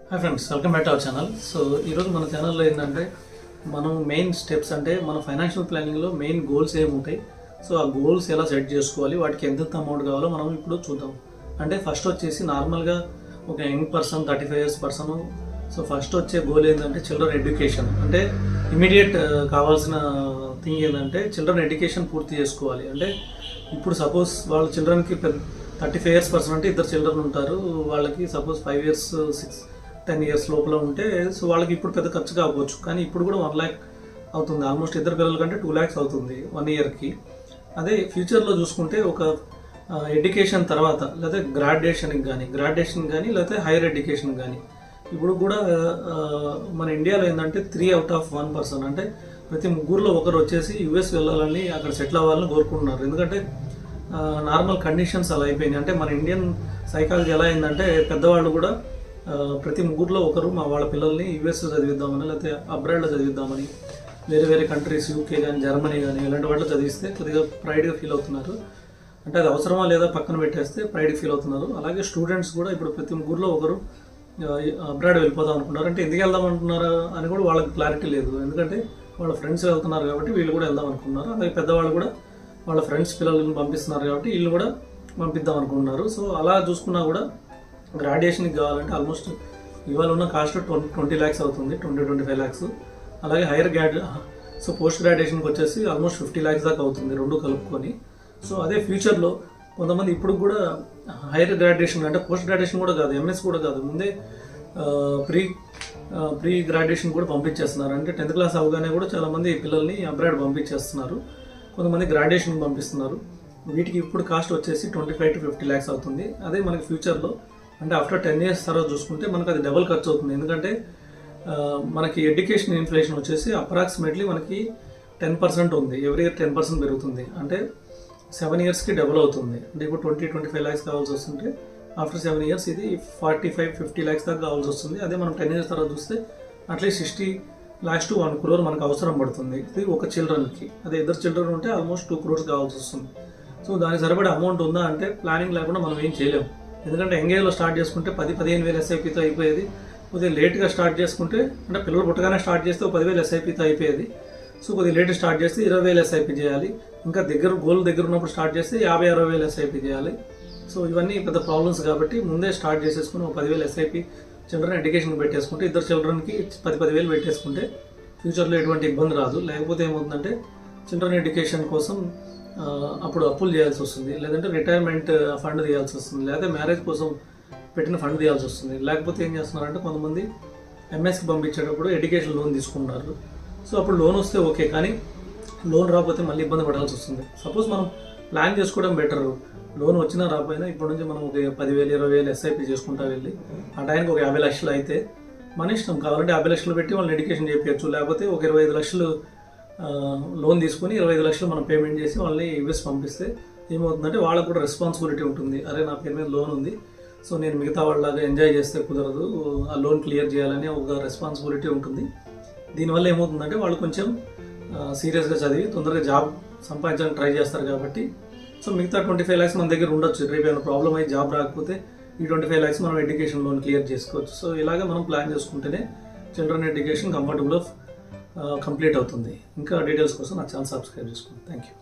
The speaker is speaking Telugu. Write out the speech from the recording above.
Hi friends, welcome back to our channel. So ఈరోజు మన ఛానల్లో ఏంటంటే మనం మెయిన్ స్టెప్స్ అంటే మన ఫైనాన్షియల్ ప్లానింగ్లో మెయిన్ గోల్స్ ఏముంటాయి, సో ఆ గోల్స్ ఎలా సెట్ చేసుకోవాలి, వాటికి ఎంత అమౌంట్ కావాలో మనం ఇప్పుడు చూద్దాం. అంటే ఫస్ట్ వచ్చేసి నార్మల్గా ఒక young person 35 years person, so first వచ్చే గోల్ ఏంటంటే చిల్డ్రన్ ఎడ్యుకేషన్. అంటే ఇమీడియట్ కావాల్సిన థింగ్ ఏంటంటే చిల్డ్రన్ ఎడ్యుకేషన్ పూర్తి చేసుకోవాలి. అంటే ఇప్పుడు సపోజ్ వాళ్ళ చిల్డ్రన్కి 35 years పర్సన్ అంటే ఇద్దరు చిల్డ్రన్ ఉంటారు, వాళ్ళకి సపోజ్ 5 years 10 years లోపల ఉంటే సో వాళ్ళకి ఇప్పుడు పెద్ద ఖర్చు కావచ్చు, కానీ ఇప్పుడు కూడా 1 lakh అవుతుంది. ఆల్మోస్ట్ ఇద్దరు పిల్లల కంటే 2 lakhs అవుతుంది 1 yearకి. అదే ఫ్యూచర్లో చూసుకుంటే ఒక ఎడ్యుకేషన్ తర్వాత లేదా గ్రాడ్యుయేషన్ కానీ లేకపోతే హైయర్ ఎడ్యుకేషన్ కానీ ఇప్పుడు కూడా మన ఇండియాలో ఏంటంటే 3 out of 1 person అంటే ప్రతి ముగ్గురులో ఒకరు వచ్చేసి యుఎస్ వెళ్ళాలని అక్కడ సెటిల్ అవ్వాలని కోరుకుంటున్నారు. ఎందుకంటే నార్మల్ కండిషన్స్ అలా అయిపోయినాయి. అంటే మన ఇండియన్ సైకాలజీ ఎలా అయిందంటే పెద్దవాళ్ళు కూడా ప్రతి ముగ్గురులో ఒకరు వాళ్ళ పిల్లల్ని యుఎస్ చదివిద్దామని లేకపోతే అబ్రాడ్లో చదివిద్దామని వేరే కంట్రీస్ యూకే కానీ జర్మనీ కానీ ఇలాంటి వాటిలో చదివిస్తే కొద్దిగా ప్రైడ్గా ఫీల్ అవుతున్నారు. అంటే అది అవసరమా లేదా పక్కన పెట్టేస్తే ప్రైడ్గా ఫీల్ అవుతున్నారు. అలాగే స్టూడెంట్స్ కూడా ఇప్పుడు ప్రతి ముగ్గురులో ఒకరు అబ్రాడ్ వెళ్ళిపోదాం అనుకున్నారు. అంటే ఎందుకు వెళ్దాం అనుకున్నారు అని కూడా వాళ్ళకి క్లారిటీ లేదు. ఎందుకంటే వాళ్ళ ఫ్రెండ్స్ వెళ్తున్నారు కాబట్టి వీళ్ళు కూడా వెళ్దాం అనుకున్నారు. అలాగే పెద్దవాళ్ళు కూడా వాళ్ళ ఫ్రెండ్స్ పిల్లలను పంపిస్తున్నారు కాబట్టి వీళ్ళు కూడా పంపిద్దాం అనుకున్నారు. సో అలా చూసుకున్నా కూడా గ్రాడ్యుయేషన్కి కావాలంటే ఆల్మోస్ట్ ఇవాళ ఉన్న కాస్ట్ 20 lakhs అవుతుంది, 20-25 lakhs. అలాగే సో పోస్ట్ గ్రాడ్యుయేషన్కి వచ్చేసి ఆల్మోస్ట్ 50 lakhs దాకా అవుతుంది రెండు కలుపుకొని. సో అదే ఫ్యూచర్లో కొంతమంది ఇప్పుడు కూడా హైయర్ గ్రాడ్యుయేషన్ అంటే పోస్ట్ గ్రాడ్యుయేషన్ కూడా కాదు, ఎంఎస్ కూడా కాదు, ముందే ప్రీ గ్రాడ్యుయేషన్ కూడా పంపించేస్తున్నారు. అంటే 10th class అవగానే కూడా చాలామంది పిల్లల్ని అబ్రాడ్ పంపించేస్తున్నారు, కొంతమంది గ్రాడ్యుయేషన్కి పంపిస్తున్నారు. వీటికి ఇప్పుడు కాస్ట్ వచ్చేసి 25-50 lakhs అవుతుంది. అదే మనకి ఫ్యూచర్లో అంటే ఆఫ్టర్ 10 years తర్వాత చూసుకుంటే మనకు అది డబుల్ ఖర్చు అవుతుంది. ఎందుకంటే మనకి ఎడ్యుకేషన్ ఇన్ఫ్లేషన్ వచ్చేసి అప్రాక్సిమేట్లీ మనకి 10% ఉంది, ఎవ్రీ ఇయర్ 10% పెరుగుతుంది. అంటే 7 yearsకి డబుల్ అవుతుంది. అంటే ఇప్పుడు 20-25 lakhs కావాల్సి వస్తుంటే ఆఫ్టర్ 7 years ఇది 45-50 lakhs దాకా కావాల్సి వస్తుంది. అదే మనం 10 years తర్వాత చూస్తే అట్లీస్ట్ 60 lakhs to 1 crore మనకు అవసరం పడుతుంది. ఇది ఒక చిల్డ్రన్కి. అదే ఇద్దరు చిల్డ్రన్ ఉంటే ఆల్మోస్ట్ 2 crores కావాల్సి వస్తుంది. సో దానికి సరిపడే అమౌంట్ ఉందా అంటే ప్లానింగ్ లేకుండా మనం ఏం చేయలేము. ఎందుకంటే ఎంగేజ్లో స్టార్ట్ చేసుకుంటే 10-15 వేలు ఎస్ఐపితో అయిపోయేది. కొద్దిగా లేట్గా స్టార్ట్ చేసుకుంటే అంటే పిల్లలు పుట్టగానే స్టార్ట్ చేస్తే 10,000 ఎస్ఐపితో అయిపోయేది. సో కొద్దిగా లేట్ స్టార్ట్ చేస్తే 20,000 ఎస్ఐపి చేయాలి. ఇంకా గోల్ దగ్గర ఉన్నప్పుడు స్టార్ట్ చేస్తే 50-60,000 ఎస్ఐపి చేయాలి. సో ఇవన్నీ పెద్ద ప్రాబ్లమ్స్ కాబట్టి ముందే స్టార్ట్ చేసేసుకుని 10,000 ఎస్ఐపి చిల్డ్రన్ ఎడ్యుకేషన్కి పెట్టేసుకుంటే ఇద్దరు చిల్డ్రన్కి 10,000 పెట్టేసుకుంటే ఫ్యూచర్లో ఎటువంటి ఇబ్బంది రాదు. లేకపోతే ఏమవుతుందంటే చిల్డ్రన్ ఎడ్యుకేషన్ కోసం అప్పుడు అప్పులు చేయాల్సి వస్తుంది, లేదంటే రిటైర్మెంట్ ఫండ్ తీయాల్సి వస్తుంది, లేకపోతే మ్యారేజ్ కోసం పెట్టిన ఫండ్ తీయాల్సి వస్తుంది. లేకపోతే ఏం చేస్తున్నారంటే కొంతమంది ఎంఎస్కి పంపించేటప్పుడు ఎడ్యుకేషన్ లోన్ తీసుకుంటున్నారు. సో అప్పుడు లోన్ వస్తే ఓకే, కానీ లోన్ రాకపోతే మళ్ళీ ఇబ్బంది పడాల్సి వస్తుంది. సపోజ్ మనం ప్లాన్ చేసుకోవడం బెటర్. లోన్ వచ్చినా రాకపోయినా ఇప్పటి నుంచి మనం ఒక 10,000-20,000 ఎస్ఐపి చేసుకుంటా వెళ్ళి ఆ టైంకి ఒక 50 లక్షలు అయితే మన ఇష్టం. కావాలంటే 50 లక్షలు పెట్టి వాళ్ళని ఎడ్యుకేషన్ చేయించచ్చు, లేకపోతే ఒక 25 లక్షలు లోన్ తీసుకుని 25 లక్షలు మనం పేమెంట్ చేసి వాళ్ళని యూఎస్ పంపిస్తే ఏమవుతుందంటే వాళ్ళకు కూడా రెస్పాన్సిబిలిటీ ఉంటుంది. అరే నా పేరు మీద లోన్ ఉంది, సో నేను మిగతా వాళ్ళలాగా ఎంజాయ్ చేస్తే కుదరదు, ఆ లోన్ క్లియర్ చేయాలని ఒక రెస్పాన్సిబిలిటీ ఉంటుంది. దీనివల్ల ఏమవుతుందంటే వాళ్ళు కొంచెం సీరియస్గా చదివి తొందరగా జాబ్ సంపాదించడానికి ట్రై చేస్తారు. కాబట్టి సో మిగతా 25 lakhs మన దగ్గర ఉండొచ్చు. రేపు ఏమైనా ప్రాబ్లం అయ్యి జాబ్ రాకపోతే ఈ 25 lakhs మనం ఎడ్యుకేషన్ లోన్ క్లియర్ చేసుకోవచ్చు. సో ఇలాగ మనం ప్లాన్ చేసుకుంటేనే చిల్డ్రన్ ఎడ్యుకేషన్ కంఫర్టబుల్ కంప్లీట్ అవుతుంది. ఇంకా డీటెయిల్స్ కోసం నా ఛానల్ సబ్స్క్రైబ్ చేసుకోండి. Thank you.